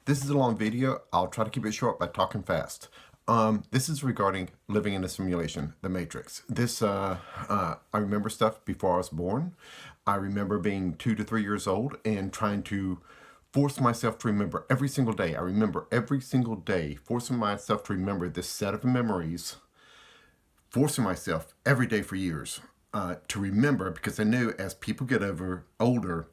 This is a long video. I'll try to keep it short by talking fast. This is regarding living in a simulation, the Matrix. I remember stuff before I was born. I remember being 2 to 3 years old and trying to force myself to remember every single day. I remember every single day, forcing myself to remember this set of memories, forcing myself every day for years to remember, because I knew as people get older,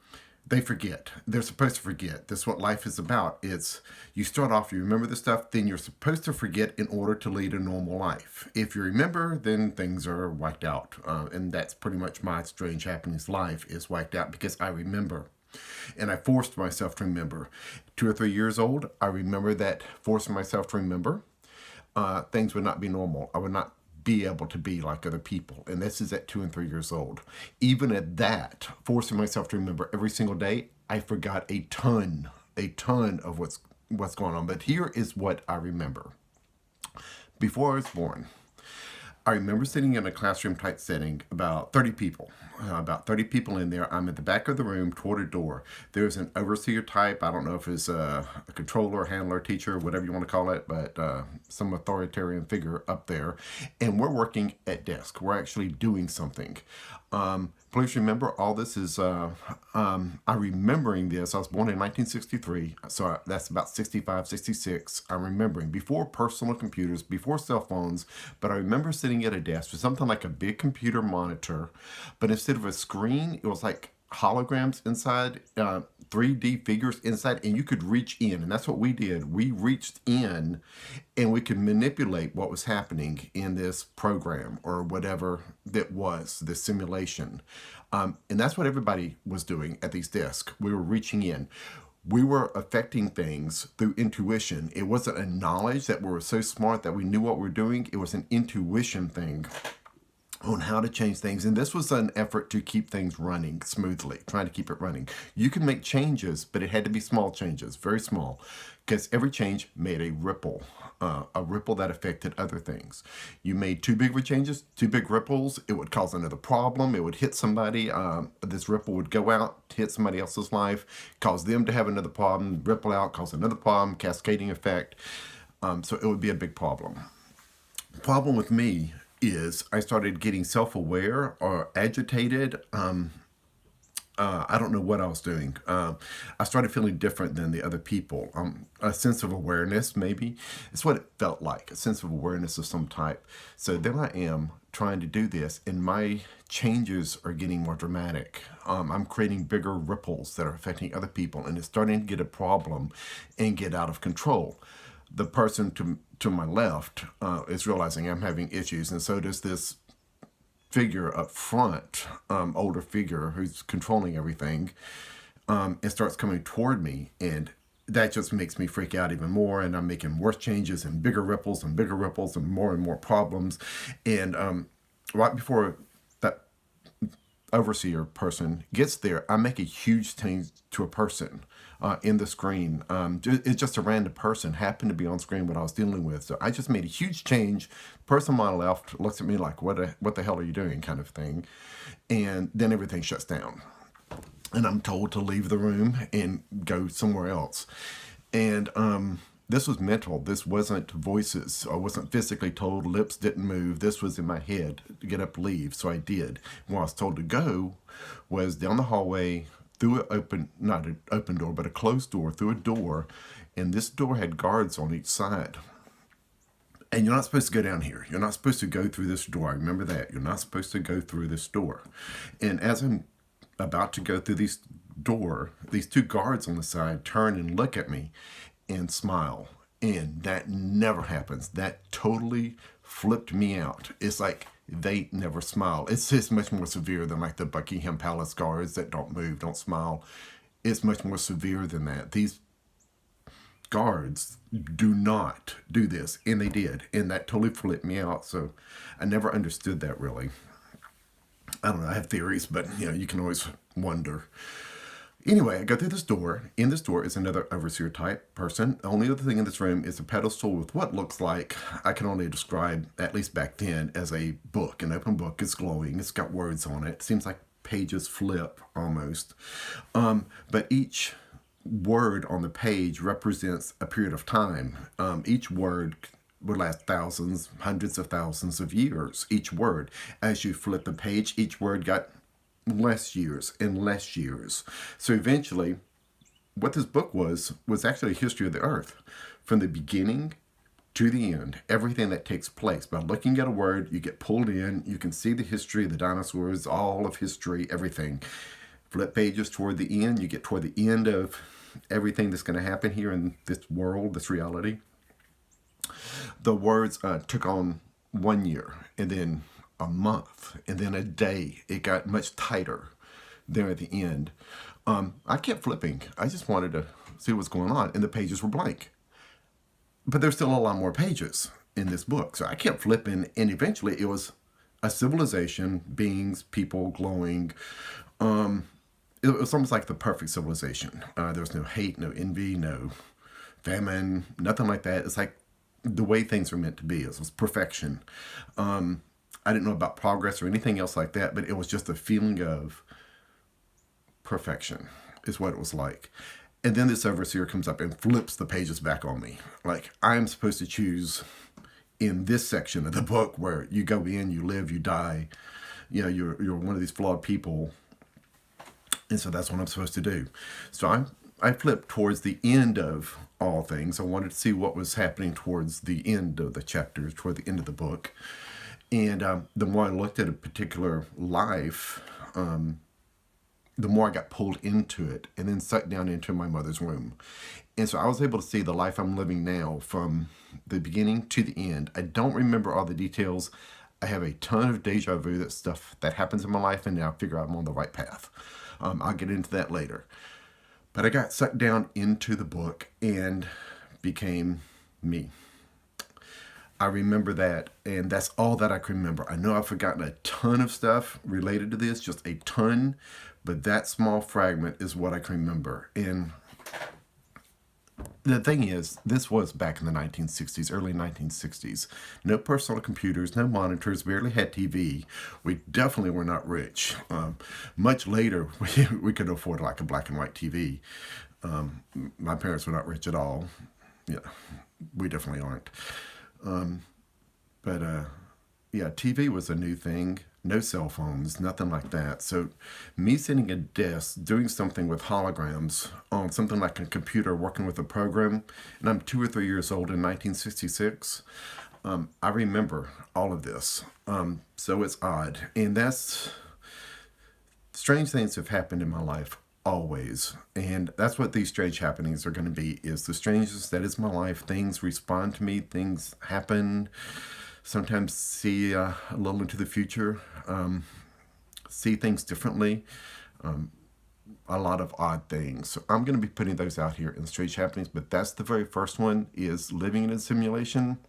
they forget. They're supposed to forget. That's what life is about. It's you start off, you remember the stuff, then you're supposed to forget in order to lead a normal life. If you remember, then things are wiped out. And that's pretty much my strange happenings life is wiped out because I remember. And I forced myself to remember. 2 or 3 years old, I remember that forcing myself to remember, things would not be normal. I would not be able to be like other people. And this is at 2 and 3 years old. Even at that, forcing myself to remember every single day, I forgot a ton of what's going on. But here is what I remember. Before I was born, I remember sitting in a classroom type setting, about 30 people. About 30 people in there. I'm at the back of the room toward a door. There's an overseer type. I don't know if it's a controller, handler, teacher, whatever you want to call it, but some authoritarian figure up there. And we're working at desk. We're actually doing something. Please remember, all this is, I'm remembering this. I was born in 1963, so that's about 65, 66. I'm remembering before personal computers, before cell phones, but I remember sitting at a desk with something like a big computer monitor, but instead of a screen, it was like holograms inside, 3D figures inside, and you could reach in, and that's what we did. We reached in and we could manipulate what was happening in this program or whatever that was the simulation. And that's what everybody was doing at these desks. We were reaching in. We were affecting things through intuition. It wasn't a knowledge that we were so smart that we knew what we were doing. It was an intuition thing on how to change things. And this was an effort to keep things running smoothly, trying to keep it running. You can make changes, but it had to be small changes, very small, because every change made a ripple that affected other things. You made too big of changes, too big ripples, it would cause another problem. It would hit somebody. This ripple would go out, hit somebody else's life, cause them to have another problem, ripple out, cause another problem, cascading effect. So it would be a big problem. Problem with me is I started getting self-aware or agitated. I don't know what I was doing. I started feeling different than the other people. A sense of awareness, maybe. It's what it felt like, a sense of awareness of some type. So then I am trying to do this, and my changes are getting more dramatic. I'm creating bigger ripples that are affecting other people, and it's starting to get a problem and get out of control. The person to my left is realizing I'm having issues, and so does this figure up front, older figure who's controlling everything, and starts coming toward me, and that just makes me freak out even more, and I'm making worse changes and bigger ripples and more problems. And right before that overseer person gets there, I make a huge change to a person in the screen. It's just a random person happened to be on screen what I was dealing with. So I just made a huge change. Person on my left looks at me like, what the hell are you doing, kind of thing. And then everything shuts down. And I'm told to leave the room and go somewhere else. And this was mental. This wasn't voices. I wasn't physically told. Lips didn't move. This was in my head to get up, leave. So I did. When I was told to go was down the hallway, through an open, not an open door, but a closed door, through a door. And this door had guards on each side. And you're not supposed to go down here. You're not supposed to go through this door. I remember that. You're not supposed to go through this door. And as I'm about to go through this door, these two guards on the side turn and look at me and smile. And that never happens. That totally flipped me out. It's like they never smile. It's just much more severe than like the Buckingham Palace guards that don't move, don't smile. It's much more severe than that. These guards do not do this, and they did. And that totally flipped me out. So I never understood that really. I don't know, I have theories, but you can always wonder. Anyway, I go through this door. In this door is another overseer type person. The only other thing in this room is a pedestal with what looks like, I can only describe, at least back then, as a book. An open book. It's glowing. It's got words on it. Seems like pages flip almost. But each word on the page represents a period of time. Each word would last thousands, hundreds of thousands of years, each word. As you flip the page, each word got less years and less years. So eventually, what this book was actually a history of the earth from the beginning to the end, everything that takes place. By looking at a word, you get pulled in, you can see the history, the dinosaurs, all of history, everything. Flip pages toward the end, you get toward the end of everything that's going to happen here in this world, this reality. The words took on 1 year, and then a month, and then a day. It got much tighter there at the end. I kept flipping. I just wanted to see what's going on, and the pages were blank. But there's still a lot more pages in this book. So I kept flipping, and eventually it was a civilization, beings, people glowing. It was almost like the perfect civilization. There was no hate, no envy, no famine, nothing like that. It's like the way things were meant to be. It was perfection. I didn't know about progress or anything else like that, but it was just a feeling of perfection is what it was like. And then this overseer comes up and flips the pages back on me. Like, I am supposed to choose in this section of the book where you go in, you live, you die. You know, you're one of these flawed people. And so that's what I'm supposed to do. So I flipped towards the end of all things. I wanted to see what was happening towards the end of the chapters, toward the end of the book. And the more I looked at a particular life, the more I got pulled into it and then sucked down into my mother's womb. And so I was able to see the life I'm living now from the beginning to the end. I don't remember all the details. I have a ton of deja vu, that stuff that happens in my life, and now I figure out I'm on the right path. I'll get into that later. But I got sucked down into the book and became me. I remember that, and that's all that I can remember. I know I've forgotten a ton of stuff related to this, just a ton, but that small fragment is what I can remember. And the thing is, this was back in the 1960s, early 1960s. No personal computers, no monitors, barely had TV. We definitely were not rich. Much later, we could afford like a black and white TV. My parents were not rich at all. Yeah, we definitely aren't. Yeah, TV was a new thing. No cell phones, nothing like that. So me sitting at a desk doing something with holograms on something like a computer, working with a program, and I'm 2 or 3 years old in 1966. I remember all of this. So it's odd. And that's strange things have happened in my life always. And that's what these strange happenings are going to be, is the strangeness that is my life. Things respond to me, things happen. Sometimes see a little into the future, see things differently, a lot of odd things. So I'm going to be putting those out here in Strange Happenings, but that's the very first one, is living in a simulation.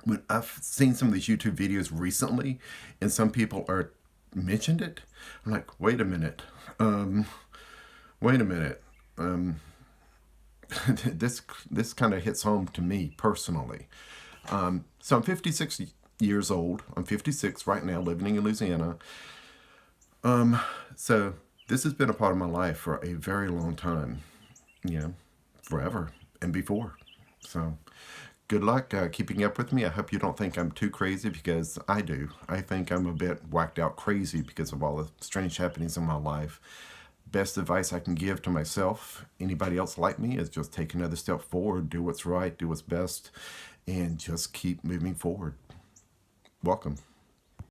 When I've seen some of these YouTube videos recently, and some people are mentioned it, I'm like, wait a minute. This kind of hits home to me personally. So I'm 56 years old. I'm 56 right now, living in Louisiana. So this has been a part of my life for a very long time, forever and before. So good luck keeping up with me. I hope you don't think I'm too crazy, because I do. I think I'm a bit whacked out crazy because of all the strange happenings in my life. Best advice I can give to myself, anybody else like me, is just take another step forward, do what's right, do what's best, and just keep moving forward. Welcome.